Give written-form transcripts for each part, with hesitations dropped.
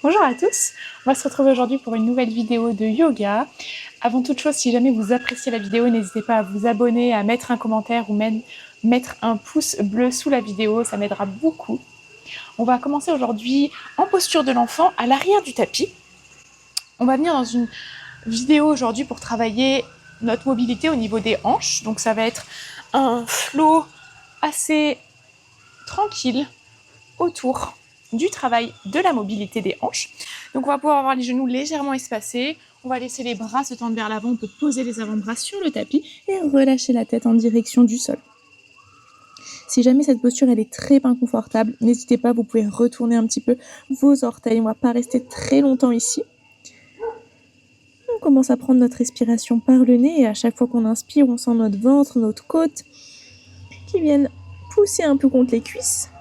Bonjour à tous, on va se retrouver aujourd'hui pour une nouvelle vidéo de yoga. Avant toute chose, si jamais vous appréciez la vidéo, n'hésitez pas à vous abonner, à mettre un commentaire ou même mettre un pouce bleu sous la vidéo, ça m'aidera beaucoup. On va commencer aujourd'hui en posture de l'enfant à l'arrière du tapis. On va venir dans une vidéo aujourd'hui pour travailler notre mobilité au niveau des hanches. Donc ça va être un flow assez tranquille autour du travail de la mobilité des hanches. Donc on va pouvoir avoir les genoux légèrement espacés, on va laisser les bras se tendre vers l'avant, on peut poser les avant-bras sur le tapis et relâcher la tête en direction du sol. Si jamais cette posture elle est très inconfortable, n'hésitez pas, vous pouvez retourner un petit peu vos orteils, on ne va pas rester très longtemps ici. On commence à prendre notre respiration par le nez et à chaque fois qu'on inspire, on sent notre ventre, notre côte qui viennent pousser un peu contre les cuisses.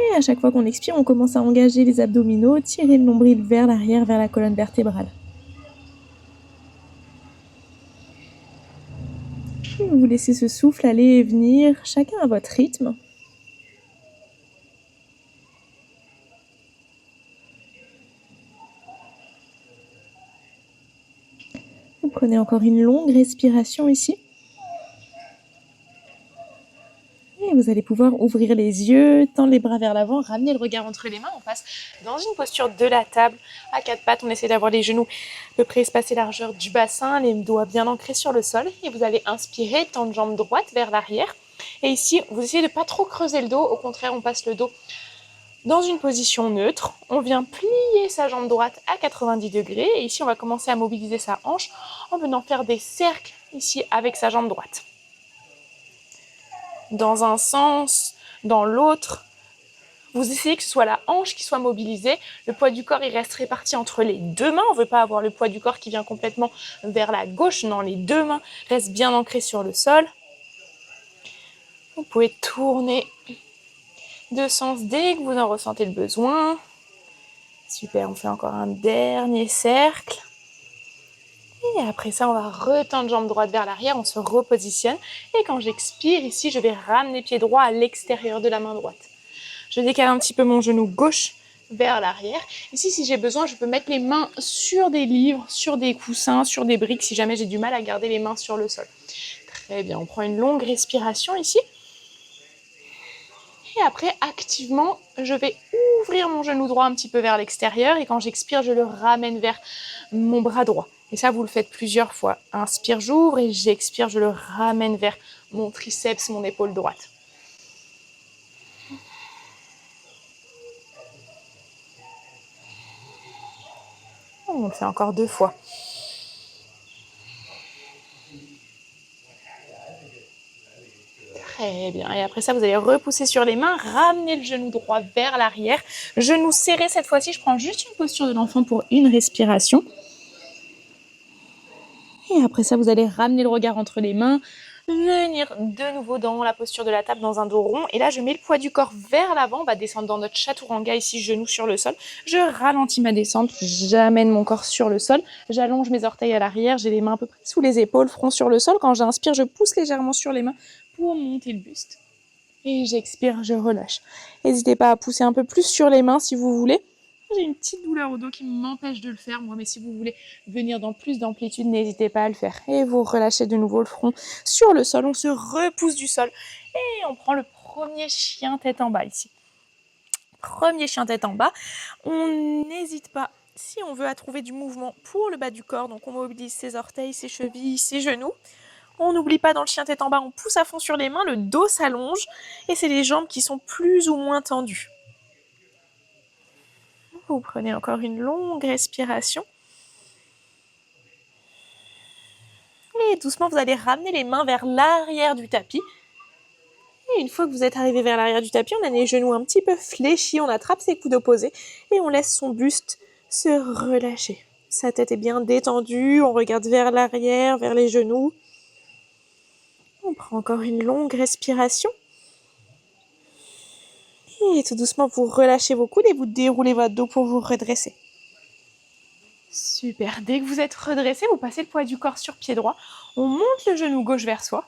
Et à chaque fois qu'on expire, on commence à engager les abdominaux, tirer le nombril vers l'arrière, vers la colonne vertébrale. Et vous laissez ce souffle aller et venir, chacun à votre rythme. Vous prenez encore une longue respiration ici. Et vous allez pouvoir ouvrir les yeux, tendre les bras vers l'avant, ramener le regard entre les mains. On passe dans une posture de la table, à quatre pattes. On essaie d'avoir les genoux à peu près espacés largeur du bassin, les doigts bien ancrés sur le sol. Et vous allez inspirer, tendre jambe droite vers l'arrière. Et ici, vous essayez de ne pas trop creuser le dos. Au contraire, on passe le dos dans une position neutre. On vient plier sa jambe droite à 90 degrés. Et ici, on va commencer à mobiliser sa hanche en venant faire des cercles ici avec sa jambe droite. Dans un sens, dans l'autre. Vous essayez que ce soit la hanche qui soit mobilisée. Le poids du corps, il reste réparti entre les deux mains. On ne veut pas avoir le poids du corps qui vient complètement vers la gauche. Non, les deux mains restent bien ancrées sur le sol. Vous pouvez tourner de sens dès que vous en ressentez le besoin. Super, on fait encore un dernier cercle. Et après ça, on va retendre jambe droite vers l'arrière, on se repositionne. Et quand j'expire, ici, je vais ramener pied droit à l'extérieur de la main droite. Je décale un petit peu mon genou gauche vers l'arrière. Ici, si j'ai besoin, je peux mettre les mains sur des livres, sur des coussins, sur des briques, si jamais j'ai du mal à garder les mains sur le sol. Très bien, on prend une longue respiration ici. Et après, activement, je vais ouvrir mon genou droit un petit peu vers l'extérieur. Et quand j'expire, je le ramène vers mon bras droit. Et ça, vous le faites plusieurs fois. Inspire, j'ouvre et j'expire, je le ramène vers mon triceps, mon épaule droite. On le fait encore 2 fois. Très bien. Et après ça, vous allez repousser sur les mains, ramener le genou droit vers l'arrière. Genou serré cette fois-ci, je prends juste une posture de l'enfant pour une respiration. Et après ça, vous allez ramener le regard entre les mains, venir de nouveau dans la posture de la table, dans un dos rond. Et là, je mets le poids du corps vers l'avant. On va descendre dans notre chaturanga, ici, genou sur le sol. Je ralentis ma descente, j'amène mon corps sur le sol. J'allonge mes orteils à l'arrière, j'ai les mains à peu près sous les épaules, front sur le sol. Quand j'inspire, je pousse légèrement sur les mains pour monter le buste. Et j'expire, je relâche. N'hésitez pas à pousser un peu plus sur les mains si vous voulez. J'ai une petite douleur au dos qui m'empêche de le faire, moi, mais si vous voulez venir dans plus d'amplitude, n'hésitez pas à le faire. Et vous relâchez de nouveau le front sur le sol, on se repousse du sol et on prend le premier chien tête en bas ici. Premier chien tête en bas, on n'hésite pas, si on veut, à trouver du mouvement pour le bas du corps, donc on mobilise ses orteils, ses chevilles, ses genoux. On n'oublie pas dans le chien tête en bas, on pousse à fond sur les mains, le dos s'allonge et c'est les jambes qui sont plus ou moins tendues. Vous prenez encore une longue respiration. Et doucement, vous allez ramener les mains vers l'arrière du tapis. Et une fois que vous êtes arrivé vers l'arrière du tapis, on a les genoux un petit peu fléchis, on attrape ses coudes opposés et on laisse son buste se relâcher. Sa tête est bien détendue, on regarde vers l'arrière, vers les genoux. On prend encore une longue respiration. Et tout doucement, vous relâchez vos coudes et vous déroulez votre dos pour vous redresser. Super. Dès que vous êtes redressé, vous passez le poids du corps sur pied droit. On monte le genou gauche vers soi.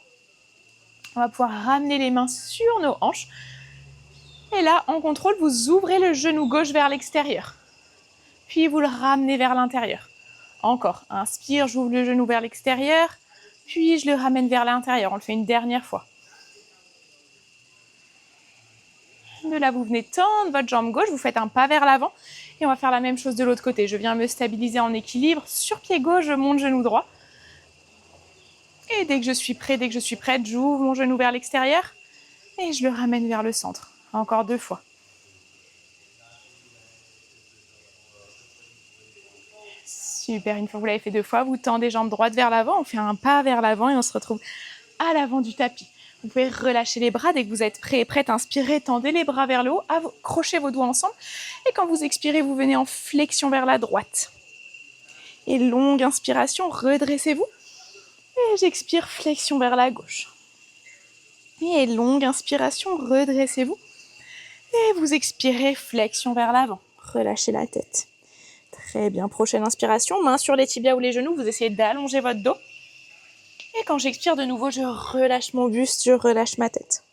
On va pouvoir ramener les mains sur nos hanches. Et là, en contrôle, vous ouvrez le genou gauche vers l'extérieur. puis vous le ramenez vers l'intérieur. Encore, inspire, j'ouvre le genou vers l'extérieur, puis je le ramène vers l'intérieur. On le fait une dernière fois. De là, vous venez tendre votre jambe gauche, vous faites un pas vers l'avant et on va faire la même chose de l'autre côté. Je viens me stabiliser en équilibre. Sur pied gauche, je monte genou droit. Et dès que je suis prête, j'ouvre mon genou vers l'extérieur et je le ramène vers le centre. Encore 2 fois. Super, une fois que vous l'avez fait 2 fois, vous tendez jambes droites vers l'avant, on fait un pas vers l'avant et on se retrouve à l'avant du tapis. Vous pouvez relâcher les bras dès que vous êtes prêt et prête. Inspirez, tendez les bras vers le haut, accrochez vos doigts ensemble. Et quand vous expirez, vous venez en flexion vers la droite. Et longue inspiration, redressez-vous. Et j'expire, flexion vers la gauche. Et longue inspiration, redressez-vous. Et vous expirez, flexion vers l'avant. Relâchez la tête. Très bien, prochaine inspiration, main sur les tibias ou les genoux, vous essayez d'allonger votre dos. Et quand j'expire de nouveau, je relâche mon buste, je relâche ma tête.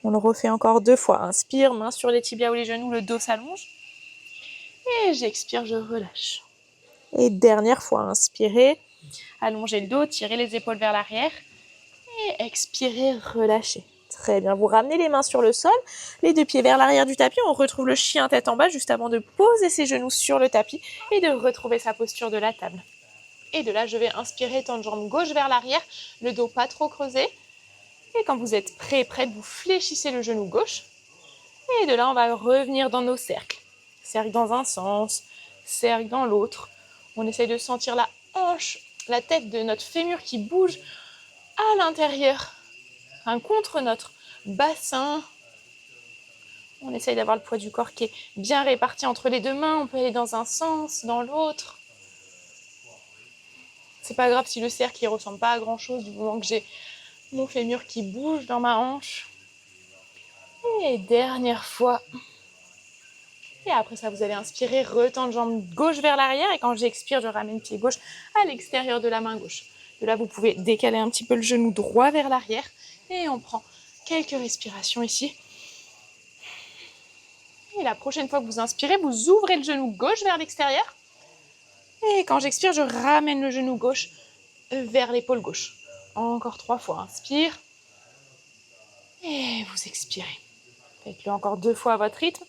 On le refait encore 2 fois. Inspire, main sur les tibias ou les genoux, le dos s'allonge. Et j'expire, je relâche. Et dernière fois, inspirez, allongez le dos, tirez les épaules vers l'arrière. Et expirez, relâchez. Très bien, vous ramenez les mains sur le sol, les 2 pieds vers l'arrière du tapis. On retrouve le chien tête en bas juste avant de poser ses genoux sur le tapis et de retrouver sa posture de la table. Et de là, je vais inspirer, tendre jambe gauche vers l'arrière, le dos pas trop creusé. Et quand vous êtes prêt et prête, vous fléchissez le genou gauche. Et de là, on va revenir dans nos cercles. Cercle dans un sens, cercle dans l'autre. On essaye de sentir la hanche, la tête de notre fémur qui bouge à l'intérieur, contre notre bassin. On essaye d'avoir le poids du corps qui est bien réparti entre les 2 mains. On peut aller dans un sens, dans l'autre. C'est pas grave si le cercle ne ressemble pas à grand chose du moment que j'ai mon fémur qui bouge dans ma hanche. Et dernière fois. Et après ça, vous allez inspirer, retendre jambe gauche vers l'arrière. Et quand j'expire, je ramène pied gauche à l'extérieur de la main gauche. De là, vous pouvez décaler un petit peu le genou droit vers l'arrière. Et on prend quelques respirations ici. Et la prochaine fois que vous inspirez, vous ouvrez le genou gauche vers l'extérieur. Et quand j'expire, je ramène le genou gauche vers l'épaule gauche. Encore 3 fois. Inspire. Et vous expirez. Faites-le encore 2 fois à votre rythme.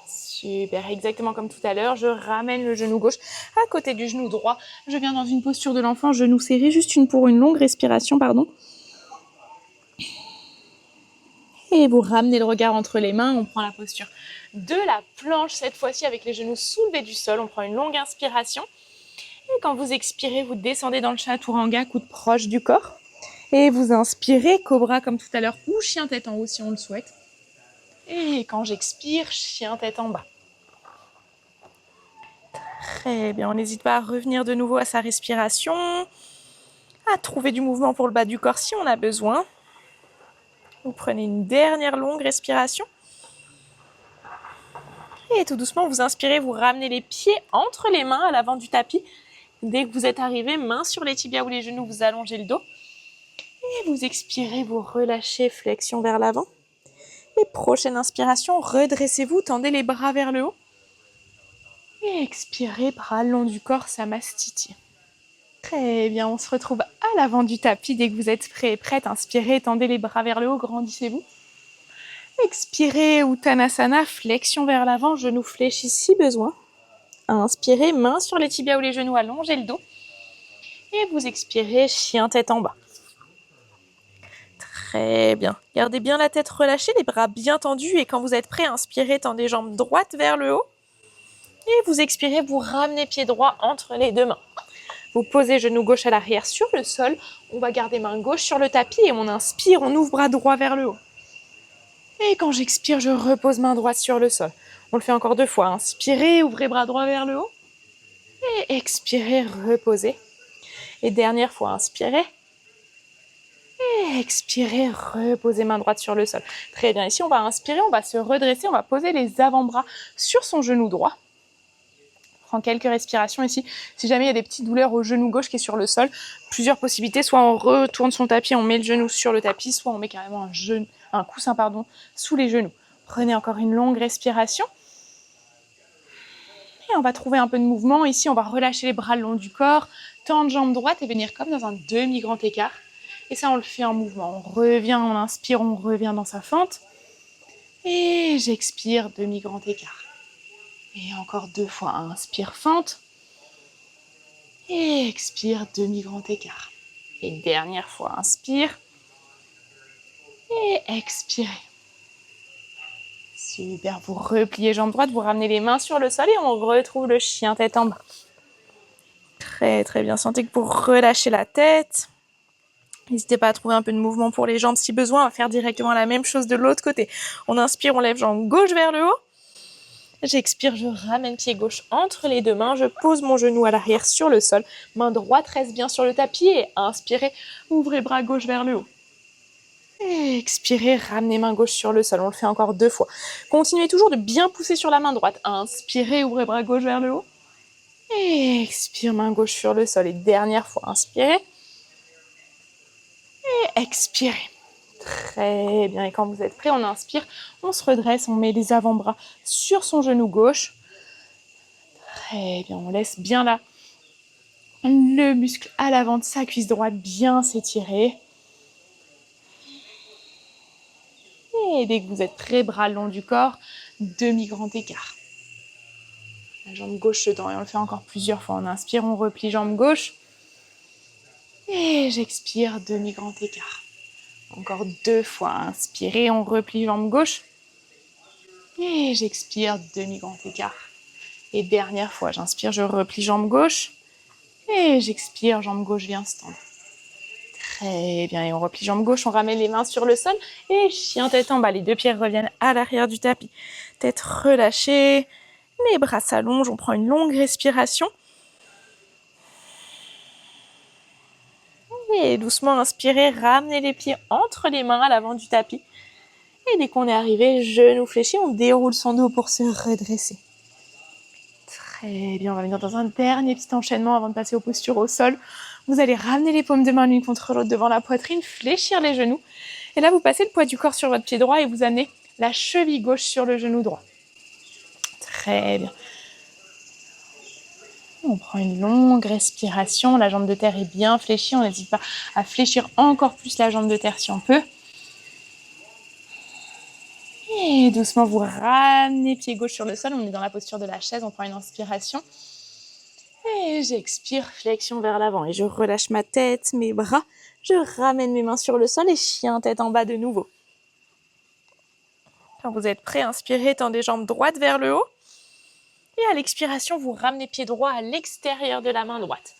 Super, exactement comme tout à l'heure. Je ramène le genou gauche à côté du genou droit. Je viens dans une posture de l'enfant, genou serré, juste pour une longue respiration, pardon. Et vous ramenez le regard entre les mains. On prend la posture de la planche, cette fois-ci avec les genoux soulevés du sol. On prend une longue inspiration. Et quand vous expirez, vous descendez dans le chaturanga, coude proche du corps. Et vous inspirez, cobra comme tout à l'heure, ou chien tête en haut si on le souhaite. Et quand j'expire, chien tête en bas. Très bien, on n'hésite pas à revenir de nouveau à sa respiration, à trouver du mouvement pour le bas du corps si on a besoin. Vous prenez une dernière longue respiration. Et tout doucement, vous inspirez, vous ramenez les pieds entre les mains à l'avant du tapis. Dès que vous êtes arrivé, main sur les tibias ou les genoux, vous allongez le dos. Et vous expirez, vous relâchez, flexion vers l'avant. Et prochaine inspiration, redressez-vous, tendez les bras vers le haut. Et expirez, bras le long du corps, Samastiti. Très bien, on se retrouve à l'avant du tapis. Dès que vous êtes prêt et prête, inspirez, tendez les bras vers le haut, grandissez-vous. Expirez, Uttanasana, flexion vers l'avant, genoux fléchis si besoin. Inspirez, main sur les tibias ou les genoux, allongez le dos. Et vous expirez, chien tête en bas. Très bien. Gardez bien la tête relâchée, les bras bien tendus. Et quand vous êtes prêt, inspirez, tendez jambes droites vers le haut. Et vous expirez, vous ramenez pied droit entre les 2 mains. Vous posez genou gauche à l'arrière sur le sol. On va garder main gauche sur le tapis et on inspire, on ouvre bras droit vers le haut. Et quand j'expire, je repose main droite sur le sol. On le fait encore 2 fois. Inspirez, ouvrez bras droit vers le haut. Et expirez, reposez. Et dernière fois, inspirez. Et expirez, reposez main droite sur le sol. Très bien, ici on va inspirer, on va se redresser, on va poser les avant-bras sur son genou droit. prend quelques respirations ici. Si jamais il y a des petites douleurs au genou gauche qui est sur le sol, plusieurs possibilités. Soit on retourne son tapis, on met le genou sur le tapis, soit on met carrément un coussin sous les genoux. Prenez encore une longue respiration. Et on va trouver un peu de mouvement. Ici, on va relâcher les bras le long du corps, tendre jambe droite et venir comme dans un demi-grand écart. Et ça, on le fait en mouvement. On revient, on inspire, on revient dans sa fente. Et j'expire, demi-grand écart. Et encore 2 fois, inspire, fente. Et expire, demi-grand écart. Et dernière fois, inspire. Et expirez. Super, vous repliez jambe droite, vous ramenez les mains sur le sol et on retrouve le chien tête en bas. Très très bien, sentez que vous relâchez la tête. N'hésitez pas à trouver un peu de mouvement pour les jambes si besoin. On va faire directement la même chose de l'autre côté. On inspire, on lève jambe gauche vers le haut. J'expire, je ramène pied gauche entre les 2 mains. Je pose mon genou à l'arrière sur le sol. Main droite reste bien sur le tapis et inspirez, ouvrez bras gauche vers le haut. Et expirez, ramenez main gauche sur le sol. On le fait encore 2 fois. Continuez toujours de bien pousser sur la main droite. Inspirez, ouvrez bras gauche vers le haut. Et expire, main gauche sur le sol. Et dernière fois, inspirez. Et expirez. Très bien. Et quand vous êtes prêts, on inspire, on se redresse, on met les avant-bras sur son genou gauche. Très bien. On laisse bien là le muscle à l'avant de sa cuisse droite bien s'étirer. Et dès que vous êtes prêts, bras le long du corps, demi-grand écart. La jambe gauche se tend et on le fait encore plusieurs fois. On inspire, on replie jambe gauche. Et j'expire, demi-grand écart. Encore 2 fois. Inspirez, on replie jambe gauche. Et j'expire, demi-grand écart. Et dernière fois, j'inspire, je replie jambe gauche. Et j'expire, jambe gauche vient se tendre. Très bien, et on replie jambe gauche, on ramène les mains sur le sol. Et chien tête en bas, les 2 pieds reviennent à l'arrière du tapis. Tête relâchée, les bras s'allongent, on prend une longue respiration. Et doucement inspirez, ramenez les pieds entre les mains à l'avant du tapis. Et dès qu'on est arrivé, genou fléchi, on déroule son dos pour se redresser. Très bien, on va venir dans un dernier petit enchaînement avant de passer aux postures au sol. Vous allez ramener les paumes de main l'une contre l'autre devant la poitrine, fléchir les genoux. Et là, vous passez le poids du corps sur votre pied droit et vous amenez la cheville gauche sur le genou droit. Très bien. On prend une longue respiration, la jambe de terre est bien fléchie, on n'hésite pas à fléchir encore plus la jambe de terre si on peut. Et doucement, vous ramenez pied gauche sur le sol, on est dans la posture de la chaise, on prend une inspiration. Et j'expire, flexion vers l'avant et je relâche ma tête, mes bras, je ramène mes mains sur le sol et chien tête en bas de nouveau. Quand vous êtes prêts, inspirez, tendez jambes droites vers le haut. Et à l'expiration, vous ramenez pied droit à l'extérieur de la main droite.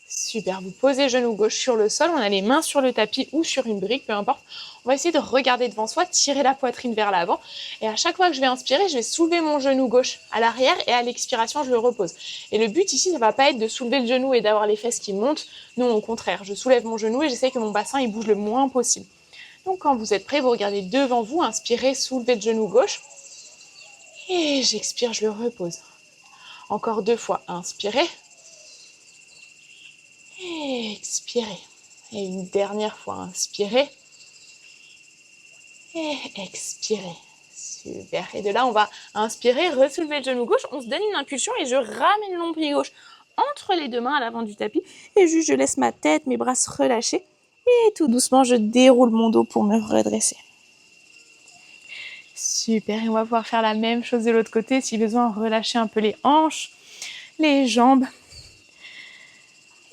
Super, vous posez genou gauche sur le sol, on a les mains sur le tapis ou sur une brique, peu importe. On va essayer de regarder devant soi, tirer la poitrine vers l'avant. Et à chaque fois que je vais inspirer, je vais soulever mon genou gauche à l'arrière et à l'expiration, je le repose. Et le but ici, ça ne va pas être de soulever le genou et d'avoir les fesses qui montent. Non, au contraire, je soulève mon genou et j'essaie que mon bassin il bouge le moins possible. Donc quand vous êtes prêts, vous regardez devant vous, inspirez, soulevez le genou gauche. Et j'expire, je le repose. Encore 2 fois, inspirez. Et expirez. Et une dernière fois, inspirez. Et expirez. Super. Et de là, on va inspirer, ressoulever le genou gauche. On se donne une impulsion et je ramène mon pied gauche entre les 2 mains à l'avant du tapis. Et juste, je laisse ma tête, mes bras se relâcher. Et tout doucement, je déroule mon dos pour me redresser. Super. Et on va pouvoir faire la même chose de l'autre côté. Si besoin, relâcher un peu les hanches, les jambes.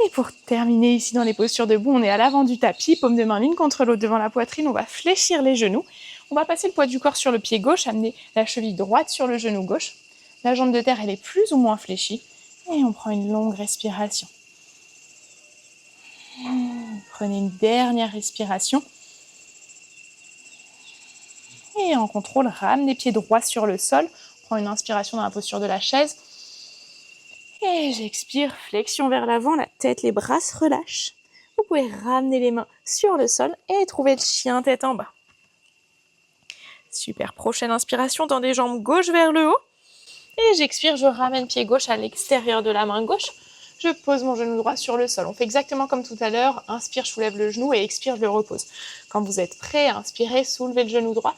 Et pour terminer ici dans les postures debout, on est à l'avant du tapis, paume de main l'une contre l'autre devant la poitrine. On va fléchir les genoux. On va passer le poids du corps sur le pied gauche, amener la cheville droite sur le genou gauche. La jambe de terre, elle est plus ou moins fléchie. Et on prend une longue respiration. Prenez une dernière respiration. Et en contrôle, ramenez pieds droits sur le sol. On prend une inspiration dans la posture de la chaise. Et j'expire, flexion vers l'avant, la tête, les bras se relâchent. Vous pouvez ramener les mains sur le sol et trouver le chien tête en bas. Super, prochaine inspiration, tendez jambes gauche vers le haut. Et j'expire, je ramène pied gauche à l'extérieur de la main gauche. Je pose mon genou droit sur le sol. On fait exactement comme tout à l'heure. Inspire, je soulève le genou et expire, je le repose. Quand vous êtes prêt, inspirez, soulevez le genou droit.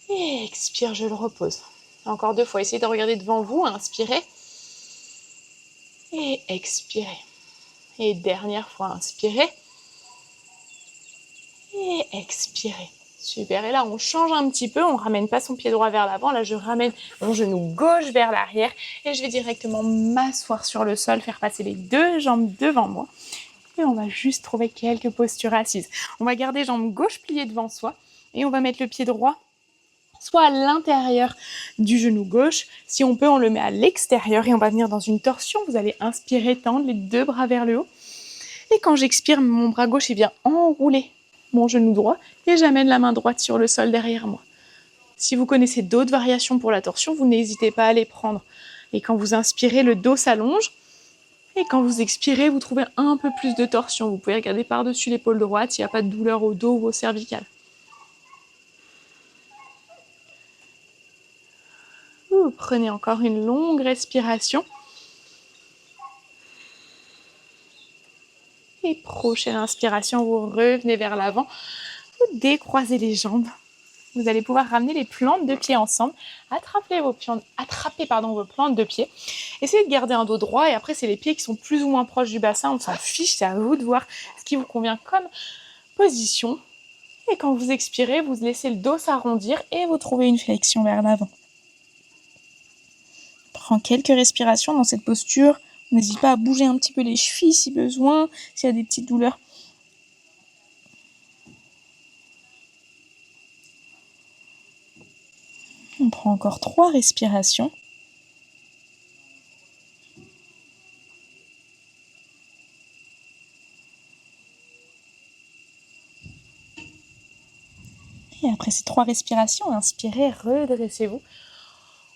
Et expire, je le repose. Encore 2 fois, essayez de regarder devant vous, inspirez. Et expirez. Et dernière fois, inspirez. Et expirez. Super. Et là, on change un petit peu. On ne ramène pas son pied droit vers l'avant. Là, je ramène mon genou gauche vers l'arrière. Et je vais directement m'asseoir sur le sol, faire passer les 2 jambes devant moi. Et on va juste trouver quelques postures assises. On va garder jambe gauche pliée devant soi. Et on va mettre le pied droit soit à l'intérieur du genou gauche. Si on peut, on le met à l'extérieur. Et on va venir dans une torsion. Vous allez inspirer, tendre les 2 bras vers le haut. Et quand j'expire, mon bras gauche vient enrouler mon genou droit et j'amène la main droite sur le sol derrière moi. Si vous connaissez d'autres variations pour la torsion, vous n'hésitez pas à les prendre. Et quand vous inspirez, le dos s'allonge. Et quand vous expirez, vous trouvez un peu plus de torsion. Vous pouvez regarder par-dessus l'épaule droite s'il n'y a pas de douleur au dos ou au cervical. Vous prenez encore une longue respiration. Et prochaine inspiration, vous revenez vers l'avant. Vous décroisez les jambes. Vous allez pouvoir ramener les plantes de pied ensemble. Attrapez vos plantes de pied. Essayez de garder un dos droit. Et après, c'est les pieds qui sont plus ou moins proches du bassin. On s'en fiche, c'est à vous de voir ce qui vous convient comme position. Et quand vous expirez, vous laissez le dos s'arrondir et vous trouvez une flexion vers l'avant. Prends quelques respirations dans cette posture. N'hésitez pas à bouger un petit peu les chevilles si besoin, s'il y a des petites douleurs. On prend encore 3 respirations. Et après ces 3 respirations, inspirez, redressez-vous.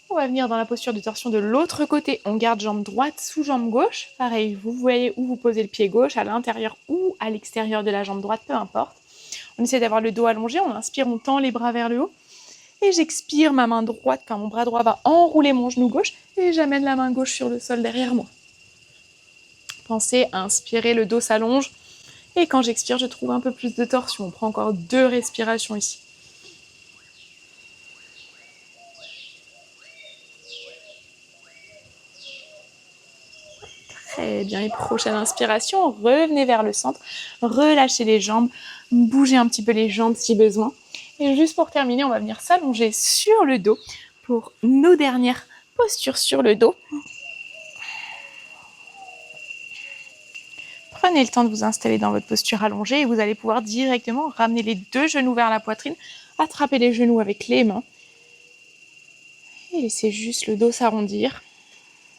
On va venir dans la posture de torsion de l'autre côté. On garde jambe droite sous jambe gauche. Pareil, vous voyez où vous posez le pied gauche, à l'intérieur ou à l'extérieur de la jambe droite, peu importe. On essaie d'avoir le dos allongé. On inspire, on tend les bras vers le haut. Et j'expire, ma main droite, quand mon bras droit va enrouler mon genou gauche. Et j'amène la main gauche sur le sol derrière moi. Pensez à inspirer, le dos s'allonge. Et quand j'expire, je trouve un peu plus de torsion. On prend encore 2 respirations ici. Très bien, et prochaine inspiration, revenez vers le centre, relâchez les jambes, bougez un petit peu les jambes si besoin. Et juste pour terminer, on va venir s'allonger sur le dos pour nos dernières postures sur le dos. Prenez le temps de vous installer dans votre posture allongée et vous allez pouvoir directement ramener les 2 genoux vers la poitrine, attraper les genoux avec les mains et laissez juste le dos s'arrondir.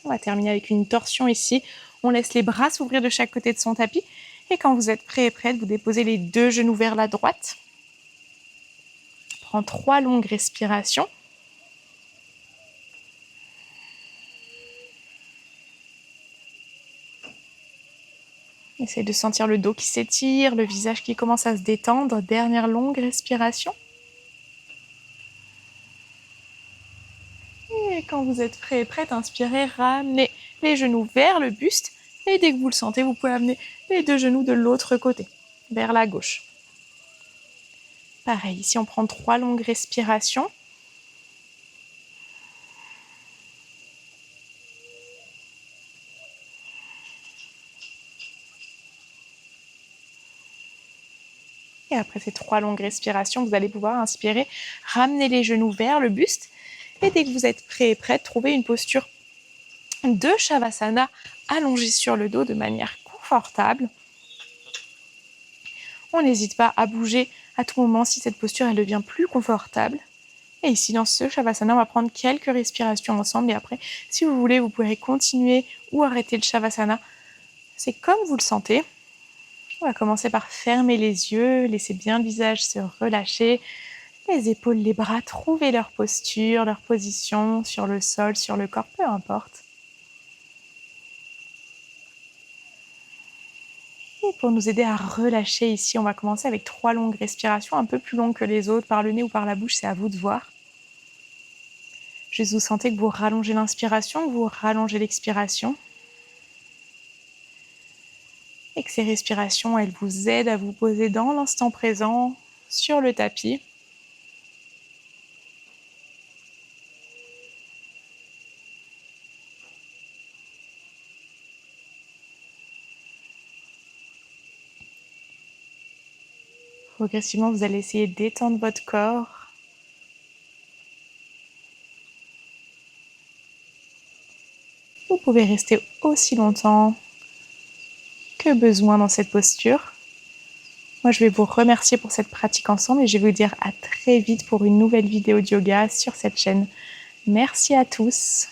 On va terminer avec une torsion ici. On laisse les bras s'ouvrir de chaque côté de son tapis. Et quand vous êtes prêt et prête, vous déposez les 2 genoux vers la droite. Prends 3 longues respirations. Essayez de sentir le dos qui s'étire, le visage qui commence à se détendre. Dernière longue respiration. Et quand vous êtes prêt et prête, inspirez, ramenez les genoux vers le buste. Et dès que vous le sentez, vous pouvez amener les 2 genoux de l'autre côté, vers la gauche. Pareil, ici on prend 3 longues respirations. Et après ces 3 longues respirations, vous allez pouvoir inspirer, ramener les genoux vers le buste. Et dès que vous êtes prêt et prête, trouvez une posture de Shavasana allongée sur le dos de manière confortable. On n'hésite pas à bouger à tout moment si cette posture elle devient plus confortable. Et ici, dans ce Shavasana, on va prendre quelques respirations ensemble. Et après, si vous voulez, vous pourrez continuer ou arrêter le Shavasana. C'est comme vous le sentez. On va commencer par fermer les yeux, laisser bien le visage se relâcher. Les épaules, les bras, trouver leur posture, leur position sur le sol, sur le corps, peu importe. Et pour nous aider à relâcher ici, on va commencer avec 3 longues respirations, un peu plus longues que les autres, par le nez ou par la bouche, c'est à vous de voir. Juste vous sentez que vous rallongez l'inspiration, que vous rallongez l'expiration. Et que ces respirations, elles vous aident à vous poser dans l'instant présent sur le tapis. Progressivement, vous allez essayer d'étendre votre corps. Vous pouvez rester aussi longtemps que besoin dans cette posture. Moi, je vais vous remercier pour cette pratique ensemble et je vais vous dire à très vite pour une nouvelle vidéo de yoga sur cette chaîne. Merci à tous.